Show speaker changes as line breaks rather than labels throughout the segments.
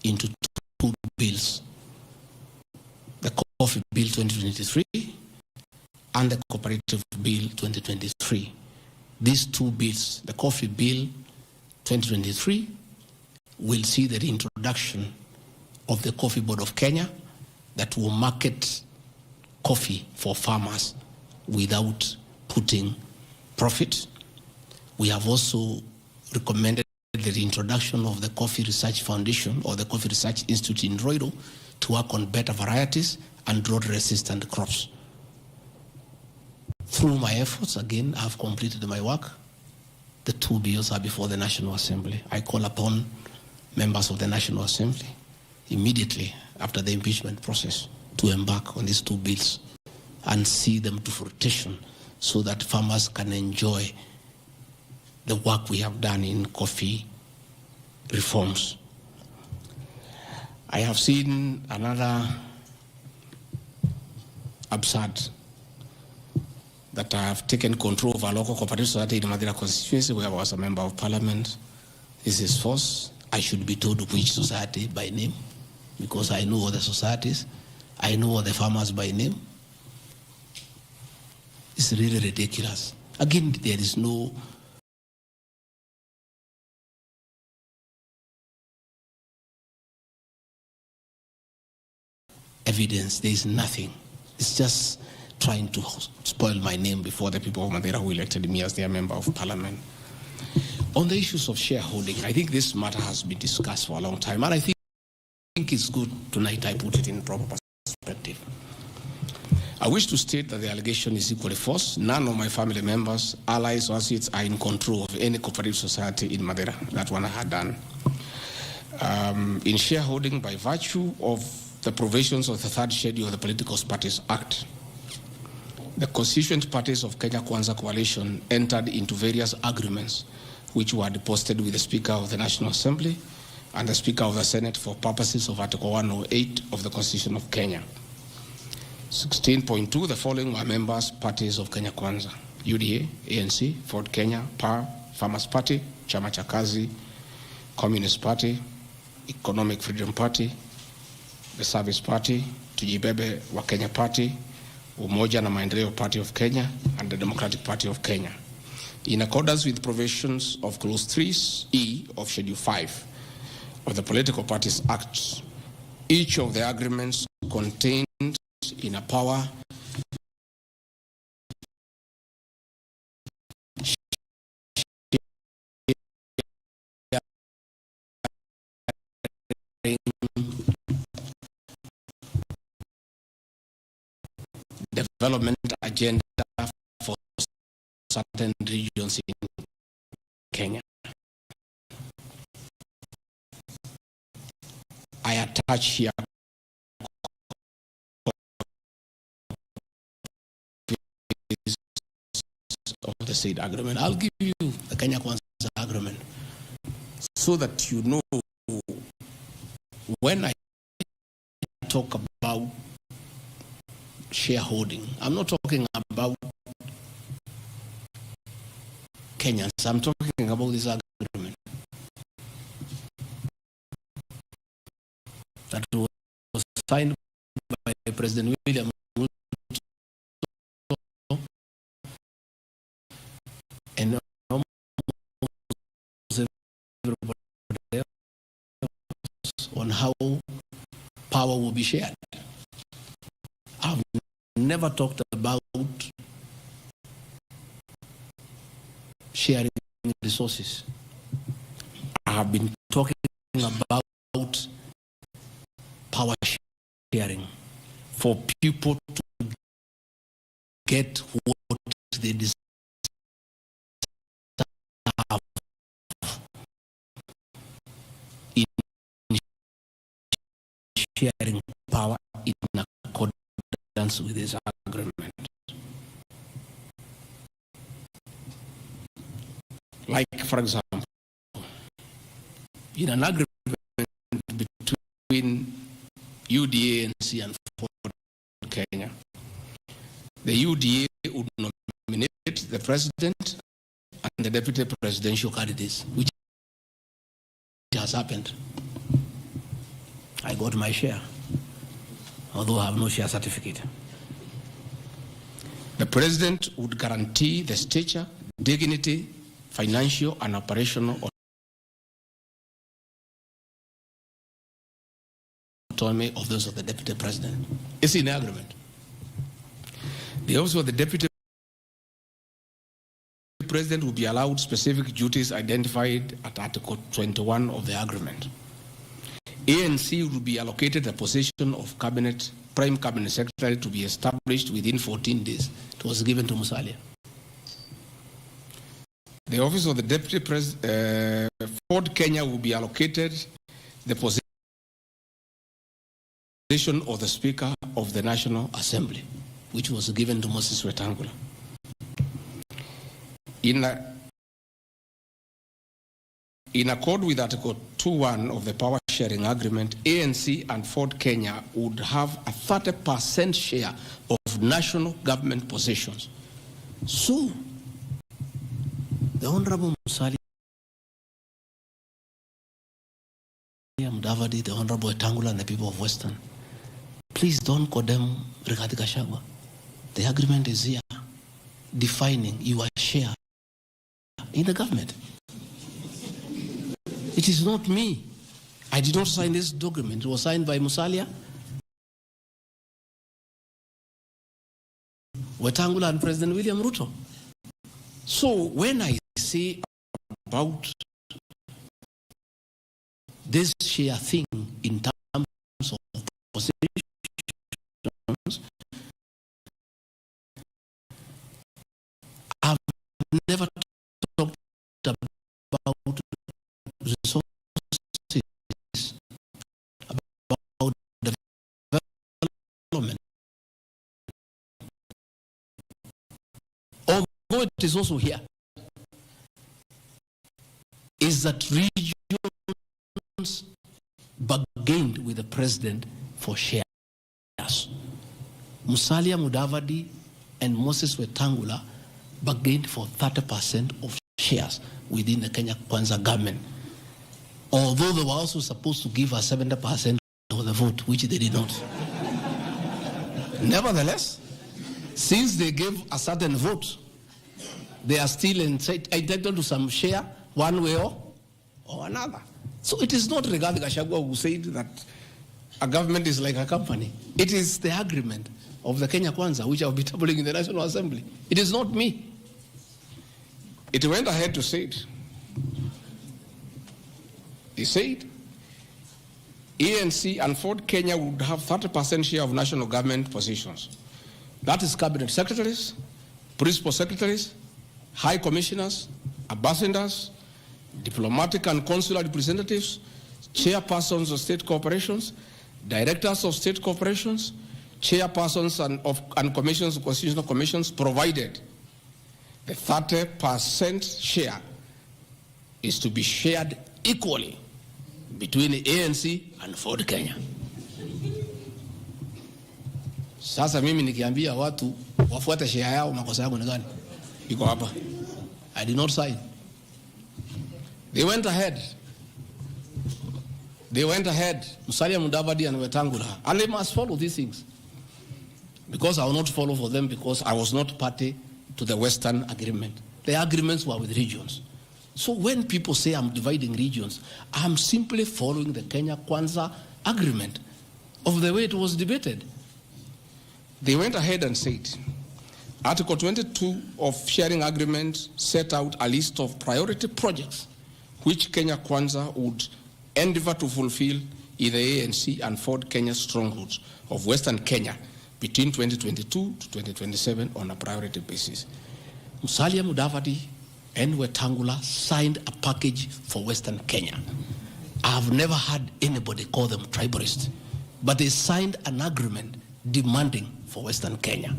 into two bills, the Coffee Bill 2023 and the Cooperative Bill 2023. These two bills, the Coffee Bill 2023 will see the reintroduction of the Coffee Board of Kenya that will market coffee for farmers without putting profit. We have also recommended the reintroduction of the Coffee Research Foundation or the Coffee Research Institute in Roiro to work on better varieties and drought-resistant crops. Through my efforts, again, I've completed my work. The two bills are before the National Assembly. I call upon members of the National Assembly immediately after the impeachment process to embark on these two bills and see them to fruition so that farmers can enjoy the work we have done in coffee reforms. I have seen another absurd, that I have taken control of a local cooperative society in Madera constituency where I was a member of parliament. This is false. I should be told which society by name because I know all the societies. I know all the farmers by name. It's really ridiculous. Again, there is no evidence. There is nothing. It's just trying to spoil my name before the people of Madeira who elected me as their member of parliament. On the issues of shareholding, I think this matter has been discussed for a long time, and I think it's good tonight I put it in proper perspective. I wish to state that the allegation is equally false. None of my family members, allies, or associates are in control of any cooperative society in Madeira. That one I had done. In shareholding by virtue of the provisions of the third schedule of the Political Parties Act, the constituent parties of Kenya Kwanza Coalition entered into various agreements which were deposited with the Speaker of the National Assembly and the Speaker of the Senate for purposes of Article 108 of the Constitution of Kenya. 16.2, the following were members, parties of Kenya Kwanza: UDA, ANC, Ford Kenya, PAR, Farmers Party, Chama cha Kazi, Communist Party, Economic Freedom Party, the Service Party, Tujibebe wa Kenya Party, Umoja na Maendeleo Party of Kenya, and the Democratic Party of Kenya. In accordance with provisions of Clause 3E of Schedule 5 of the Political Parties Act, each of the agreements contained in a power development agenda for certain regions in Kenya. I attach here of the said agreement. I'll give you the Kenya Kwanza agreement so that you know when I talk about shareholding, I'm not talking about Kenyans, I'm talking about this agreement that was signed by President William and everybody else on how power will be shared. I've never talked about sharing resources. I have been talking about power sharing for people to get what they deserve in sharing power in accordance with this agreement. Like, for example, in an agreement between UDA, ANC, and Ford Kenya, the UDA would nominate the president and the deputy presidential candidates, which has happened. I got my share, although I have no share certificate. The president would guarantee the stature, dignity, financial and operational autonomy of those of the deputy president. It's in the agreement. The office of the deputy president will be allowed specific duties identified at Article 21 of the agreement. ANC will be allocated a position of prime cabinet secretary to be established within 14 days. It was given to Musalia. The office of the deputy president, Ford Kenya, will be allocated the position of the Speaker of the National Assembly, which was given to Moses Wetangula. In accord with Article 2.1 of the Power Sharing Agreement, ANC and Ford Kenya would have a 30% share of national government positions. So, the Honorable Musalia Mudavadi, the Honorable Wetangula, and the people of Western, please don't condemn Rigathi Gachagua. The agreement is here defining your share in the government. It is not me. I did not sign this document. It was signed by Musalia, Wetangula, and President William Ruto. So when I say about this share thing in terms of positions, I've never talked about resources, about development. Although it is also here, is that regions bargained with the president for shares. Musalia Mudavadi and Moses Wetangula bargained for 30% of shares within the Kenya Kwanza government, although they were also supposed to give us 70% of the vote, which they did not. Nevertheless, since they gave a certain vote, they are still entitled to some share one way or another. So it is not Rigathi Gachagua who said that a government is like a company. It is the agreement of the Kenya Kwanza, which I will be tabling in the National Assembly. It is not me. It went ahead to say it. He said, ANC and Ford Kenya would have 30% share of national government positions. That is cabinet secretaries, principal secretaries, high commissioners, ambassadors, diplomatic and consular representatives, chairpersons of state corporations, directors of state corporations, chairpersons and commissions of constitutional commissions, provided the 30% share is to be shared equally between the ANC and Ford Kenya. Sasa mimi nikiambia watu wafuate share yao, makosa yangu ni gani? Iko hapa. I did not sign. They went ahead, Musalia Mudavadi and Wetangula, and they must follow these things. Because I will not follow for them, because I was not party to the Western agreement. The agreements were with regions. So when people say I'm dividing regions, I'm simply following the Kenya Kwanza agreement of the way it was debated. They went ahead and said, Article 22 of sharing agreement set out a list of priority projects which Kenya Kwanza would endeavor to fulfill in the ANC and Ford Kenya strongholds of Western Kenya between 2022 to 2027 on a priority basis. Musalia Mudavadi and Wetangula signed a package for Western Kenya. I've never had anybody call them tribalists, but they signed an agreement demanding for Western Kenya.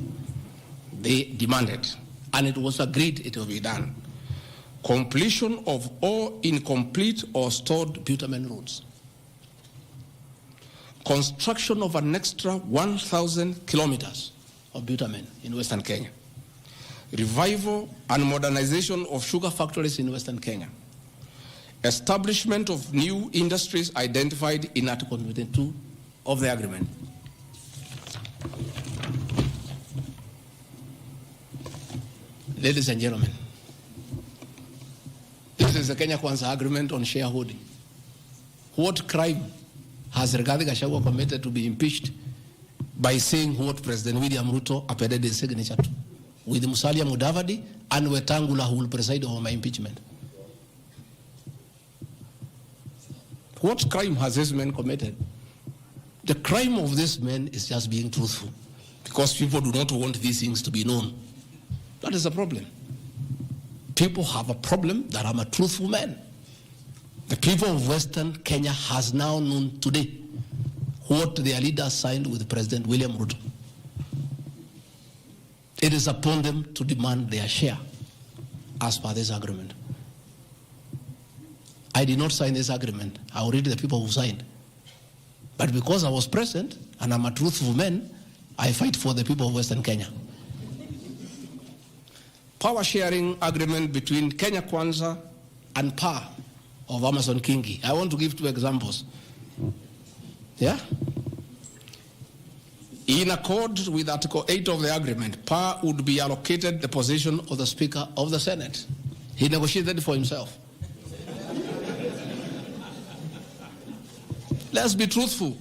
They demanded, and it was agreed it will be done, completion of all incomplete or stored bitumen roads, construction of an extra 1,000 kilometers of bitumen in Western Kenya, revival and modernization of sugar factories in Western Kenya, establishment of new industries identified in Article 22 of the agreement. Ladies and gentlemen, this is the Kenya Kwanza Agreement on shareholding. What crime has Rigathi Gachagua committed to be impeached by saying what President William Ruto appended his signature to, with Musalia Mudavadi and Wetangula, who will preside over my impeachment? What crime has this man committed? The crime of this man is just being truthful, because people do not want these things to be known. That is the problem. People have a problem that I'm a truthful man. The people of Western Kenya has now known today what their leaders signed with President William Ruto. It is upon them to demand their share as per this agreement. I did not sign this agreement. I will read the people who signed. But because I was present and I'm a truthful man, I fight for the people of Western Kenya. Power sharing agreement between Kenya Kwanza and PAR of Amason Kingi. I want to give 2 examples. Yeah? In accord with Article 8 of the agreement, PAR would be allocated the position of the Speaker of the Senate. He negotiated for himself. Let's be truthful.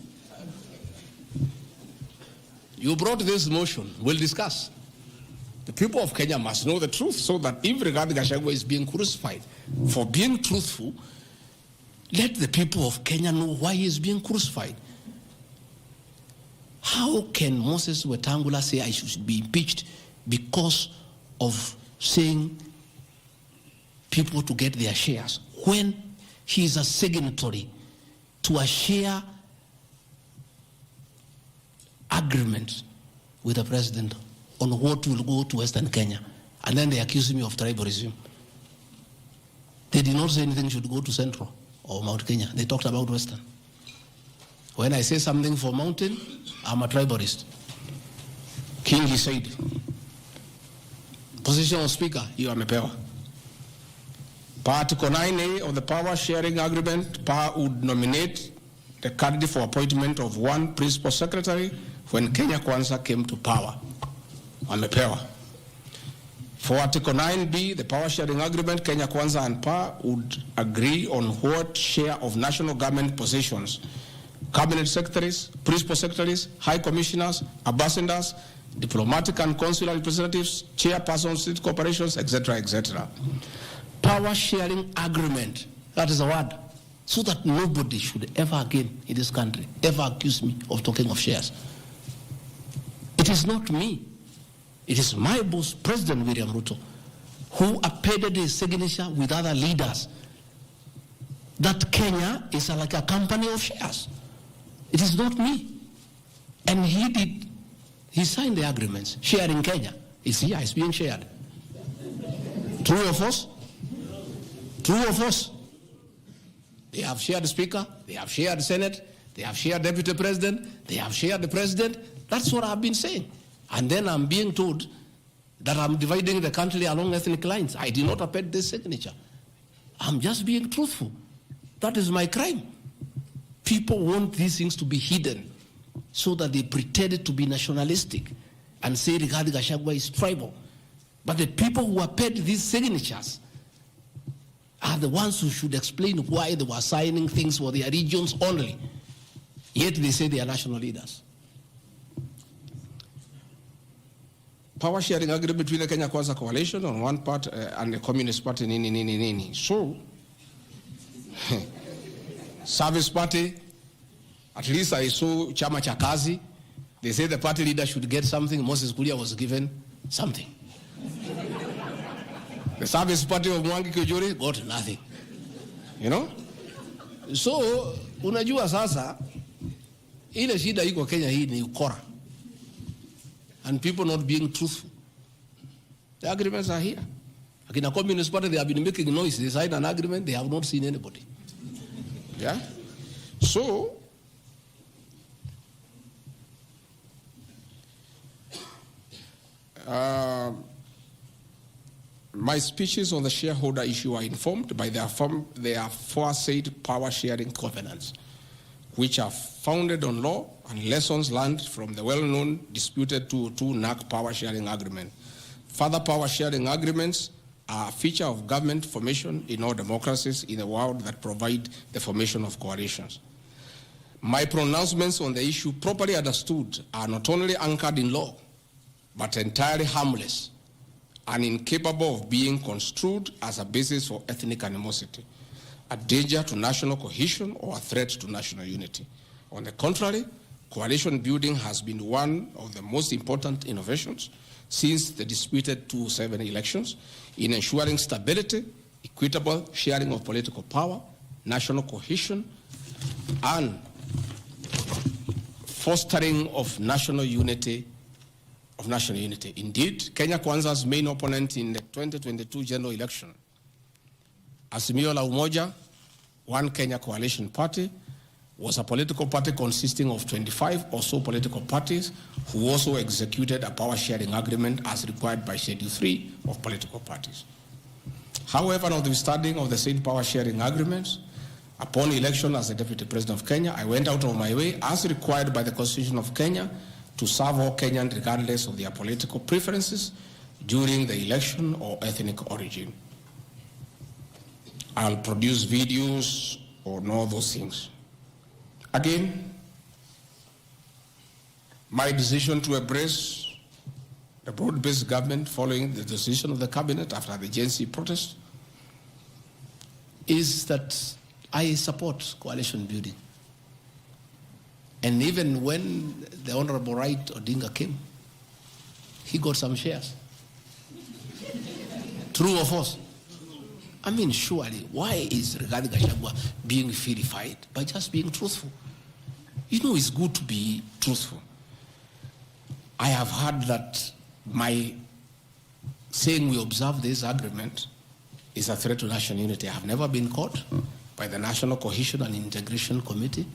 You brought this motion. We'll discuss. The people of Kenya must know the truth, so that if Rigathi Gachagua is being crucified for being truthful, let the people of Kenya know why he is being crucified. How can Moses Wetangula say I should be impeached because of saying people to get their shares, when he is a signatory to a share agreement with the president on what will go to Western Kenya? And then they accuse me of tribalism. They did not say anything should go to Central or Mount Kenya. They talked about Western. When I say something for Mountain, I'm a tribalist. King, he said, position of Speaker, you are Mepewa. Article 9A of the Power Sharing Agreement, PAR would nominate the candidate for appointment of 1 principal secretary when Kenya Kwanza came to power. Amepewa. For Article 9B, the Power Sharing Agreement, Kenya Kwanza and PAR would agree on what share of national government positions, cabinet secretaries, principal secretaries, high commissioners, ambassadors, diplomatic and consular representatives, chairpersons, state corporations, etc., etc. Power sharing agreement, that is a word, so that nobody should ever again in this country ever accuse me of talking of shares. It is not me. It is my boss, President William Ruto, who appended his signature with other leaders that Kenya is like a company of shares. It is not me. And he signed the agreements. Sharing Kenya is here, it's being shared. True or false? True or false? They have shared the Speaker, they have shared the Senate, they have shared Deputy President, they have shared the President. That's what I've been saying. And then I'm being told that I'm dividing the country along ethnic lines. I did not append this signature. I'm just being truthful. That is my crime. People want these things to be hidden so that they pretend to be nationalistic and say Rigathi Gachagua is tribal. But the people who append these signatures are the ones who should explain why they were signing things for their regions only. Yet they say they are national leaders. Power sharing agreement between the Kenya Kwanza coalition on one part and the Communist Party, nini. So, Service Party, at least I saw Chama cha Kazi. They say the party leader should get something. Moses Kuria was given something. The Service Party of Mwangi Kujuri got nothing. You know? So, unajua sasa, ile shida iko Kenya hii ni ukora. And people not being truthful. The agreements are here. Like in a Communist Party, they have been making noise. They signed an agreement, they have not seen anybody. Yeah? So, My speeches on the shareholder issue are informed by their aforesaid power-sharing covenants, which are founded on law and lessons learned from the well-known disputed 202 NAC power-sharing agreement. Further power-sharing agreements are a feature of government formation in all democracies in the world that provide the formation of coalitions. My pronouncements on the issue, properly understood, are not only anchored in law, but entirely harmless and incapable of being construed as a basis for ethnic animosity, a danger to national cohesion, or a threat to national unity. On the contrary, coalition building has been one of the most important innovations since the disputed 2007 elections in ensuring stability, equitable sharing of political power, national cohesion, and fostering of national unity. Indeed, Kenya Kwanza's main opponent in the 2022 general election, Azimio la Umoja, One Kenya Coalition Party, was a political party consisting of 25 or so political parties who also executed a power-sharing agreement as required by Schedule 3 of political parties. However, notwithstanding of the said power-sharing agreements, upon election as the Deputy President of Kenya, I went out of my way, as required by the Constitution of Kenya, to serve all Kenyans regardless of their political preferences during the election or ethnic origin. I'll produce videos on all those things. Again, my decision to embrace the broad-based government following the decision of the cabinet after the Gen Z protest is that I support coalition building. And even when the Honorable Right Odinga came, he got some shares. True or false? I mean, surely, why is Rigathi Gachagua being vilified? By just being truthful. You know, it's good to be truthful. I have heard that my saying we observe this agreement is a threat to national unity. I have never been caught by the National Cohesion and Integration Committee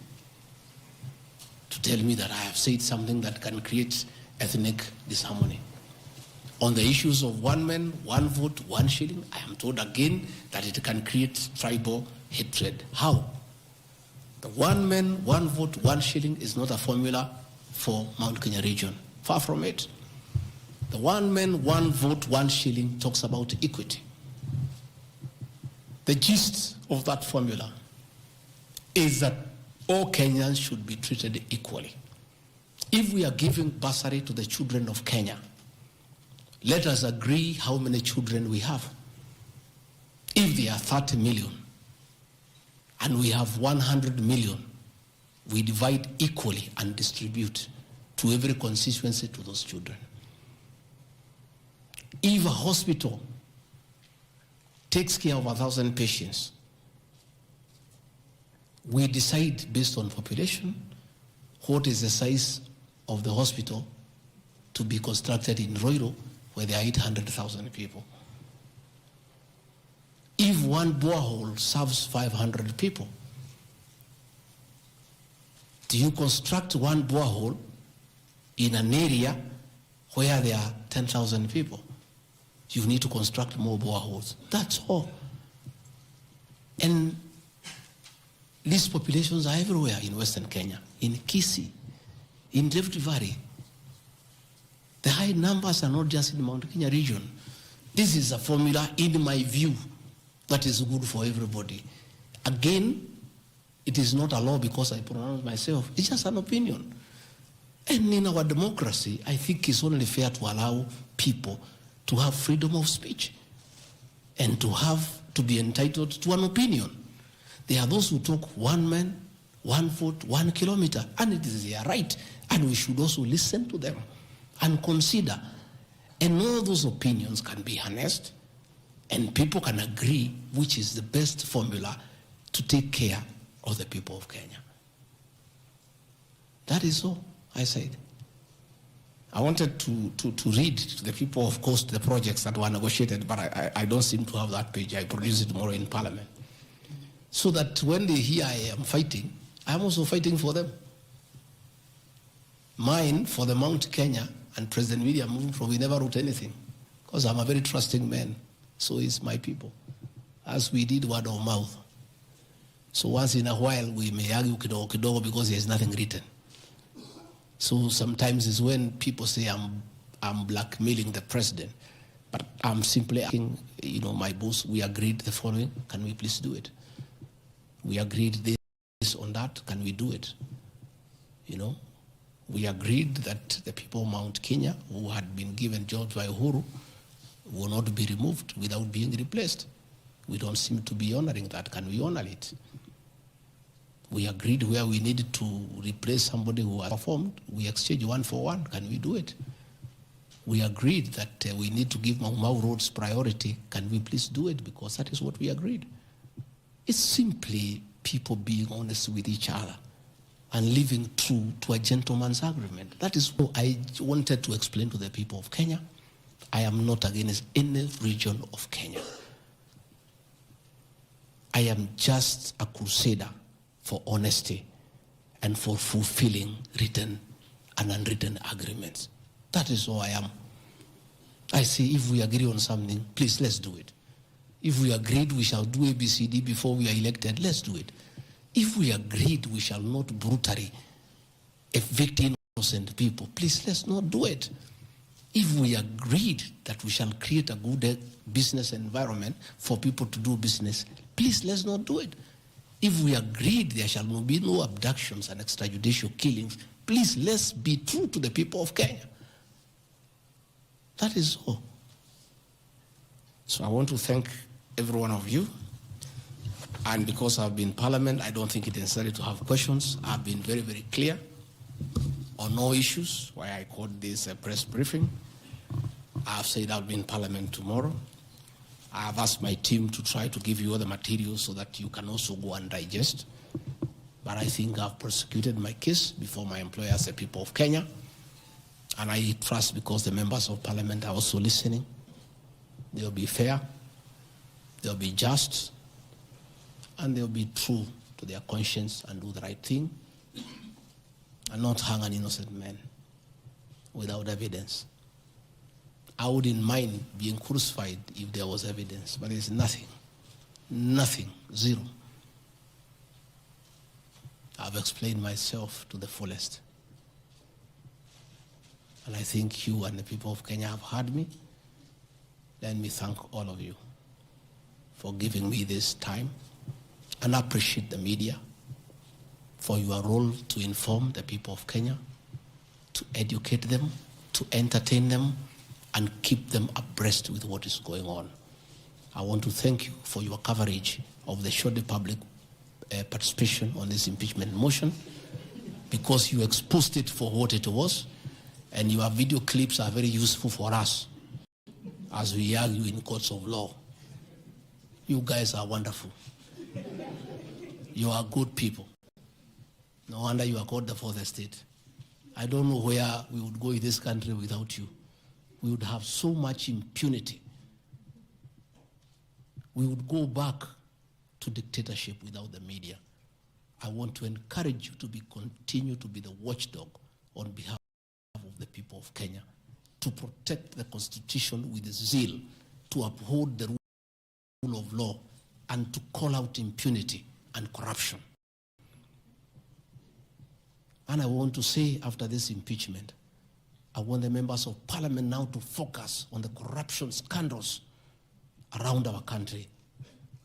to tell me that I have said something that can create ethnic disharmony. On the issues of one man, one vote, one shilling, I am told again that it can create tribal hatred. How? The one man, one vote, one shilling is not a formula for Mount Kenya region. Far from it. The one man, one vote, one shilling talks about equity. The gist of that formula is that all Kenyans should be treated equally. If we are giving bursary to the children of Kenya, let us agree how many children we have. If there are 30 million and we have 100 million, we divide equally and distribute to every constituency to those children. If a hospital takes care of 1,000 patients, we decide based on population what is the size of the hospital to be constructed in Roiro, where there are 800,000 people. If one borehole serves 500 people, do you construct one borehole in an area where there are 10,000 people? You need to construct more boreholes. That's all. And these populations are everywhere in Western Kenya, in Kisii, in Rift Valley. The high numbers are not just in the Mount Kenya region. This is a formula, in my view, that is good for everybody. Again, it is not a law because I pronounce myself. It's just an opinion. And in our democracy, I think it's only fair to allow people to have freedom of speech and to be entitled to an opinion. There are those who talk one man, one vote, 1 kilometer, and it is their right. And we should also listen to them and consider. And all those opinions can be harnessed, and people can agree which is the best formula to take care of the people of Kenya. That is all I said. I wanted to read to the people, of course, the projects that were negotiated, but I don't seem to have that page. I produce it tomorrow in Parliament. So that when they hear I am fighting, I am also fighting for them. Mine, for the Mount Kenya and President William Ruto, we never wrote anything, because I'm a very trusting man. So is my people. As we did word of mouth. So once in a while we may argue kidogo kidogo because there's nothing written. So sometimes it's when people say I'm blackmailing the president, but I'm simply asking, my boss, we agreed the following, can we please do it? We agreed this on that, can we do it? We agreed that the people of Mount Kenya who had been given jobs by Uhuru will not be removed without being replaced. We don't seem to be honoring that. Can we honor it? We agreed where we needed to replace somebody who has performed, we exchange 1 for 1. Can we do it? We agreed that we need to give Mau roads priority. Can we please do it? Because that is what we agreed. It's simply people being honest with each other and living true to a gentleman's agreement. That is what I wanted to explain to the people of Kenya. I am not against any region of Kenya. I am just a crusader for honesty and for fulfilling written and unwritten agreements. That is all I am. I say if we agree on something, please let's do it. If we agreed we shall do ABCD before we are elected, let's do it. If we agreed we shall not brutally evict innocent people, please let's not do it. If we agreed that we shall create a good business environment for people to do business, please let's not do it. If we agreed there shall be no abductions and extrajudicial killings, please let's be true to the people of Kenya. That is all. So I want to thank every one of you. And because I've been in Parliament, I don't think it's necessary to have questions. I've been very, very clear on no issues, why I called this a press briefing. I've said I'll be in Parliament tomorrow. I've asked my team to try to give you all the materials so that you can also go and digest. But I think I've prosecuted my case before my employers, the people of Kenya. And I trust because the members of Parliament are also listening. They'll be fair, they'll be just, and they'll be true to their conscience and do the right thing, and not hang an innocent man without evidence. I wouldn't mind being crucified if there was evidence, but there's nothing, zero. I've explained myself to the fullest. And I think you and the people of Kenya have heard me. Let me thank all of you for giving me this time, and I appreciate the media for your role to inform the people of Kenya, to educate them, to entertain them, and keep them abreast with what is going on. I want to thank you for your coverage of the short public participation on this impeachment motion, because you exposed it for what it was, and your video clips are very useful for us as we argue in courts of law. You guys are wonderful. You are good people. No wonder you are called the fourth estate. I don't know where we would go in this country without you. We would have so much impunity. We would go back to dictatorship without the media. I want to encourage you to continue to be the watchdog on behalf of the people of Kenya, to protect the Constitution with zeal, to uphold the rule of law, and to call out impunity and corruption. And I want to say, after this impeachment, I want the members of Parliament now to focus on the corruption scandals around our country.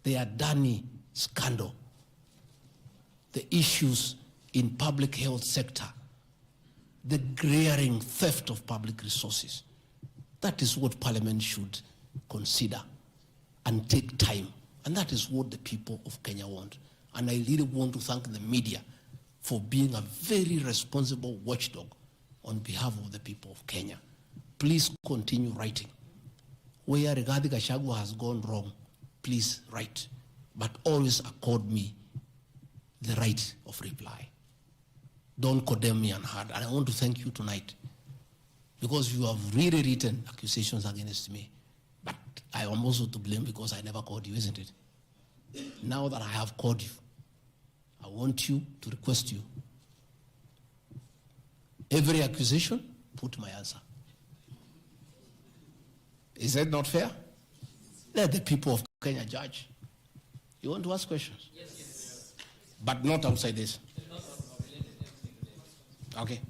The Adani scandal, the issues in public health sector, the glaring theft of public resources. That is what Parliament should consider and take time. And that is what the people of Kenya want. And I really want to thank the media for being a very responsible watchdog on behalf of the people of Kenya. Please continue writing. Where Rigathi Gachagua has gone wrong, please write. But always accord me the right of reply. Don't condemn me unheard. And I want to thank you tonight, because you have really written accusations against me. But I am also to blame because I never called you, isn't it? Now that I have called you, I want you to request you. Every accusation, put my answer. Is that not fair? Let the people of Kenya judge. You want to ask questions? Yes. But not outside this. Okay.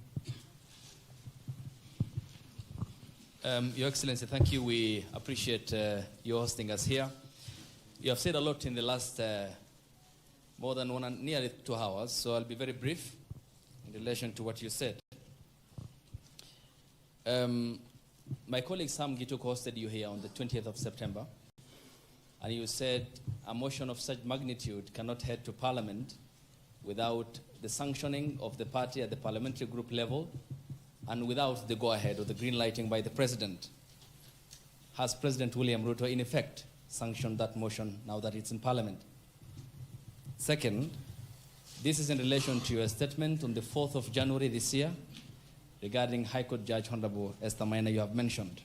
Your Excellency, thank you. We appreciate you hosting us here. You have said a lot in the last more than nearly 2 hours, so I'll be very brief in relation to what you said. My colleague Sam Gituk hosted you here on the 20th of September, and you said a motion of such magnitude cannot head to Parliament without the sanctioning of the party at the parliamentary group level and without the go-ahead or the green lighting by the President. Has President William Ruto in effect sanctioned that motion now that it's in Parliament? Second, this is in relation to your statement on the 4th of January this year regarding High Court Judge Honorable Esther Maina you have mentioned.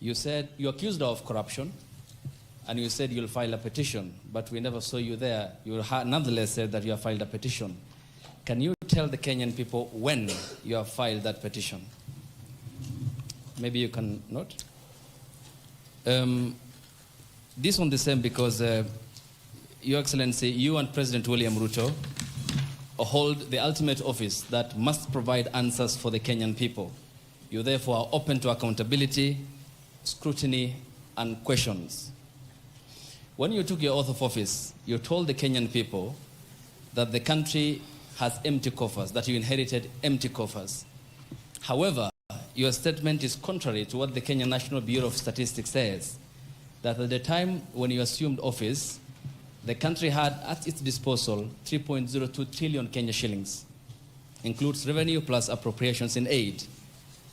You said you accused her of corruption and you said you'll file a petition, but we never saw you there. You nonetheless said that you have filed a petition. Can you tell the Kenyan people when you have filed that petition? Maybe you can note. This one the same because, Your Excellency, you and President William Ruto hold the ultimate office that must provide answers for the Kenyan people. You therefore are open to accountability, scrutiny, and questions. When you took your oath of office, you told the Kenyan people that the country has empty coffers, that you inherited empty coffers. However, your statement is contrary to what the Kenya National Bureau of Statistics says, that at the time when you assumed office, the country had at its disposal 3.02 trillion Kenya shillings, includes revenue plus appropriations in aid.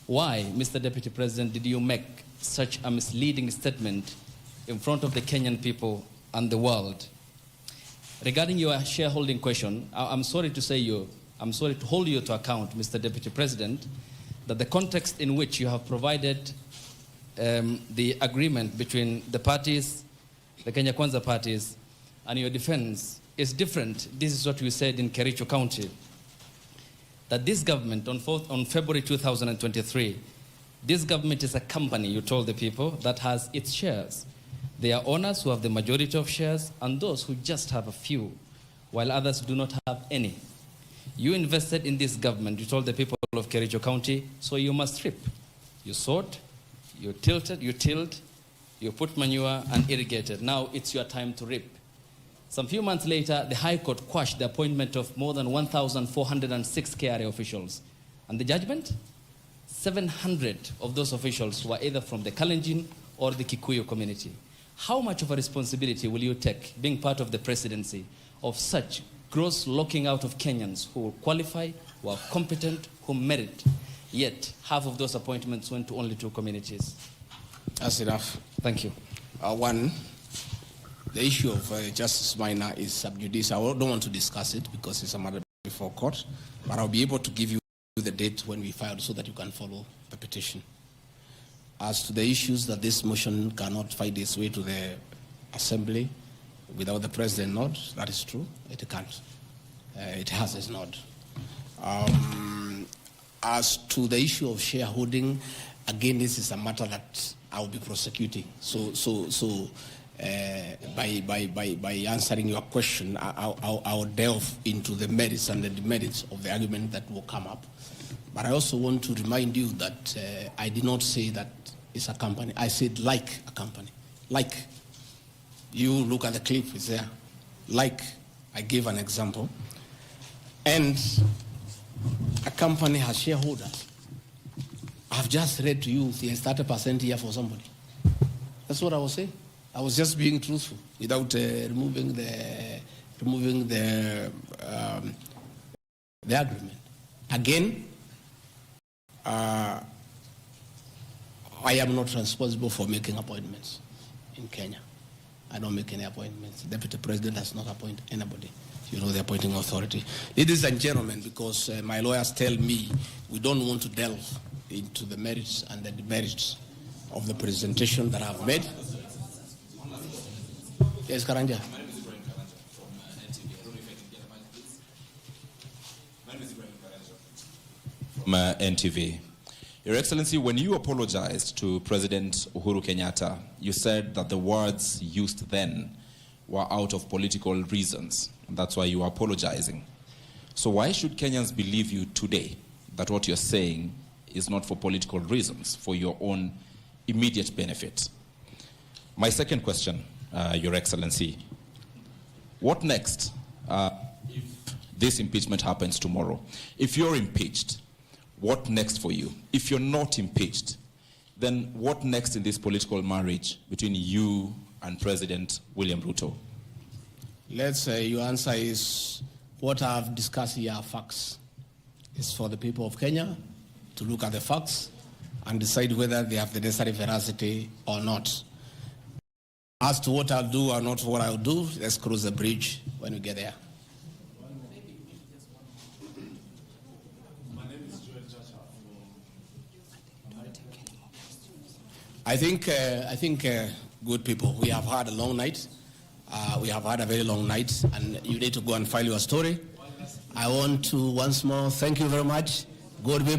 Why, Mr. Deputy President, did you make such a misleading statement in front of the Kenyan people and the world? Regarding your shareholding question, I'm sorry to hold you to account, Mr. Deputy President, that the context in which you have provided the agreement between the parties, the Kenya Kwanza parties, and your defense is different. This is what we said in Kericho County, that this government on February 2023, this government is a company, you told the people, that has its shares. There are owners who have the majority of shares and those who just have a few, while others do not have any. You invested in this government, you told the people of Kericho County, so you must reap. You sowed, you tilled, you put manure and irrigated. Now it's your time to reap. Some few months later, the High Court quashed the appointment of more than 1,406 KRA officials. And the judgment? 700 of those officials were either from the Kalenjin or the Kikuyu community. How much of a responsibility will you take, being part of the presidency, of such gross locking out of Kenyans who qualify, who are competent, who merit, yet half of those appointments went to only 2 communities?
That's enough.
Thank you.
One, the issue of Justice Minor is sub judice. I don't want to discuss it because it's a matter before court, but I'll be able to give you the date when we filed so that you can follow the petition. As to the issues that this motion cannot find its way to the Assembly without the President nod, that is true. It can't. It has its nod. As to the issue of shareholding, again, this is a matter that I will be prosecuting. By answering your question, I'll delve into the merits and the demerits of the argument that will come up. But I also want to remind you that I did not say that it's a company. I said like a company. Like. You look at the clip, it's there. Like, I gave an example. And a company has shareholders. I've just read to you the 30% here for somebody. That's what I was saying. I was just being truthful without removing the agreement. Again, I am not responsible for making appointments in Kenya. I don't make any appointments. The Deputy President does not appoint anybody. You know, the appointing authority. Ladies and gentlemen, because my lawyers tell me we don't want to delve into the merits and the demerits of the presentation that I've made. Yes, Karanja.
From NTV. Your Excellency, when you apologized to President Uhuru Kenyatta, you said that the words used then were out of political reasons, and that's why you are apologizing. So why should Kenyans believe you today that what you're saying is not for political reasons, for your own immediate benefit? My second question, Your Excellency, what next if this impeachment happens tomorrow? If you're impeached, what next for you? If you're not impeached, then what next in this political marriage between you and President William Ruto?
Let's say your answer is what I've discussed here are facts. It's for the people of Kenya to look at the facts and decide whether they have the necessary veracity or not. As to what I'll do or not what I'll do, let's cross the bridge when we get there. I think, good people, we have had a long night. We have had a very long night, and you need to go and file your story. I want to once more thank you very much, good people.